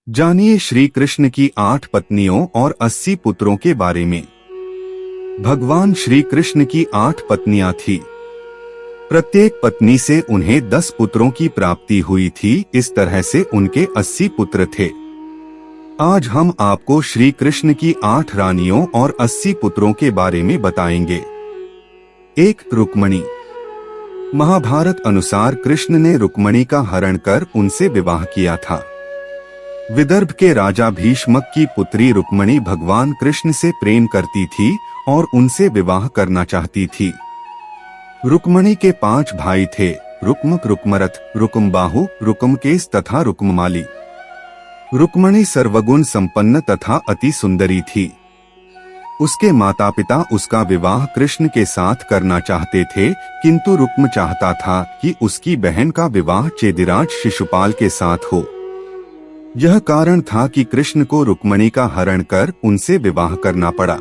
जानिए श्री कृष्ण की 8 पत्नियों और 80 पुत्रों के बारे में। भगवान श्री कृष्ण की 8 पत्नियां थी। प्रत्येक पत्नी से उन्हें 10 पुत्रों की प्राप्ति हुई थी। इस तरह से उनके 80 पुत्र थे। आज हम आपको श्री कृष्ण की 8 रानियों और 80 पुत्रों के बारे में बताएंगे। 1. रुक्मणी। महाभारत अनुसार कृष्ण ने रुक्मणी का हरण कर उनसे विवाह किया था। विदर्भ के राजा भीष्मक की पुत्री रुक्मणी भगवान कृष्ण से प्रेम करती थी और उनसे विवाह करना चाहती थी। रुक्मणी के 5 भाई थे, रुक्मक, रुक्मरथ, रुक्मबाहु, रुक्मकेश तथा रुक्ममाली। रुक्मणी सर्वगुण संपन्न तथा अति सुंदरी थी। उसके माता पिता उसका विवाह कृष्ण के साथ करना चाहते थे, किंतु रुक्म चाहता था कि उसकी बहन का विवाह चेदिराज शिशुपाल के साथ हो। यह कारण था कि कृष्ण को रुक्मणी का हरण कर उनसे विवाह करना पड़ा।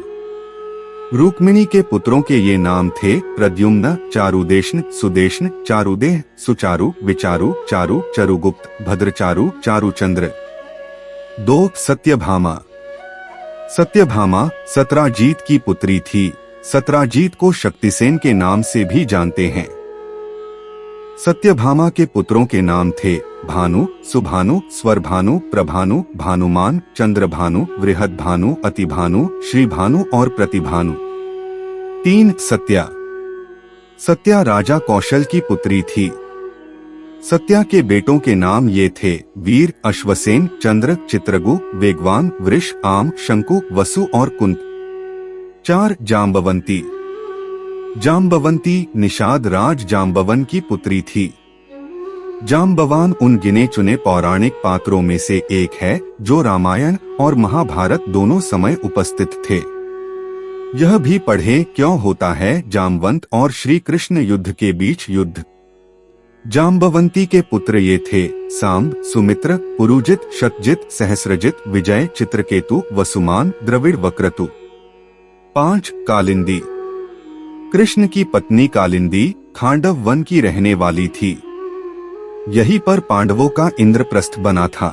रुक्मिणी के पुत्रों के ये नाम थे प्रद्युम्न, चारुदेशन, सुदेशन, चारुदेह, सुचारु, विचारु, चारु, चरुगुप्त, भद्रचारु, चारुचंद्र। 2. सत्यभामा। सत्यभामा सत्राजीत की पुत्री थी। सत्राजीत को शक्तिसेन के नाम से भी जानते हैं। सत्यभामा के पुत्रों के नाम थे भानु, सुभानु, स्वरभानु, प्रभानु, भानुमान, चंद्रभानु, बृहदभानु, अतिभानु, श्रीभानु और प्रतिभानु। 3. सत्या। सत्या राजा कौशल की पुत्री थी। सत्या के बेटों के नाम ये थे वीर, अश्वसेन, चंद्र, चित्रगु, वेगवान, वृष, आम, शंकु, वसु और कुंत। 4. जाम्बवंती। जाम्बवंती निषाद राज जाम्बवन की पुत्री थी। जाम्बवान उन गिने चुने पौराणिक पात्रों में से एक है जो रामायण और महाभारत दोनों समय उपस्थित थे। यह भी पढ़े क्यों होता है जाम्बवंत और श्री कृष्ण युद्ध के बीच युद्ध। जाम्बवंती के पुत्र ये थे सांब, सुमित्र, पुरुजित, शतजित, सहस्रजित, विजय, चित्रकेतु, वसुमान, द्रविड़, वक्रतु। 5. कालिंदी। कृष्ण की पत्नी कालिंदी खांडव वन की रहने वाली थी। यहीं पर पांडवों का इंद्रप्रस्थ बना था।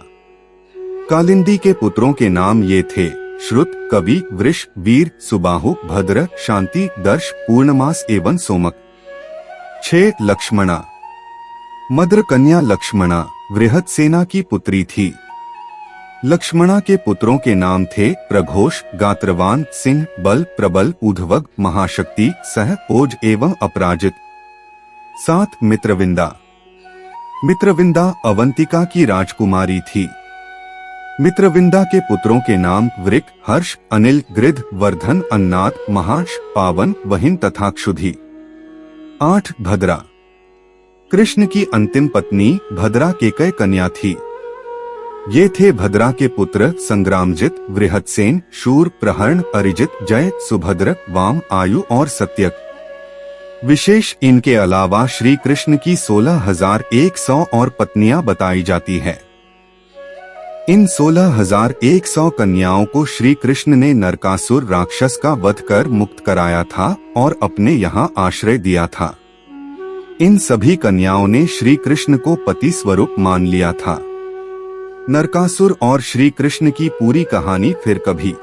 कालिंदी के पुत्रों के नाम ये थे श्रुत, कवि, वृष, वीर, सुबाहु, भद्र, शांति, दर्श, पूर्णमास एवं सोमक। 6. लक्ष्मणा। मद्र कन्या लक्ष्मणा वृहदसेना की पुत्री थी। लक्ष्मणा के पुत्रों के नाम थे प्रघोष, गात्रवान, सिंह, बल, प्रबल, ऊर्ध्वग, महाशक्ति, सह, ओज एवं अपराजित। 7. मित्रविंदा। मित्रविंदा अवंतिका की राजकुमारी थी। मित्रविंदा के पुत्रों के नाम वृक, हर्ष, अनिल, गृध, वर्धन, अन्नाद, महाश, पावन, वहिन तथा क्षुधि। 8. भद्रा। कृष्ण की अंतिम पत्नी भद्रा केकय कन्या थी। ये थे भद्रा के पुत्र संग्रामजित, वृहदसेन, शूर, प्रहर्ण, अरिजित, जय, सुभद्र, वाम, आयु और सत्यक। विशेष इनके अलावा श्री कृष्ण की 16,100 और पत्नियां बताई जाती है। इन 16,100 कन्याओं को श्री कृष्ण ने नरकासुर राक्षस का वध कर मुक्त कराया था और अपने यहाँ आश्रय दिया था। इन सभी कन्याओं ने श्री कृष्ण को पति स्वरूप मान लिया था। नरकासुर और श्री कृष्ण की पूरी कहानी फिर कभी।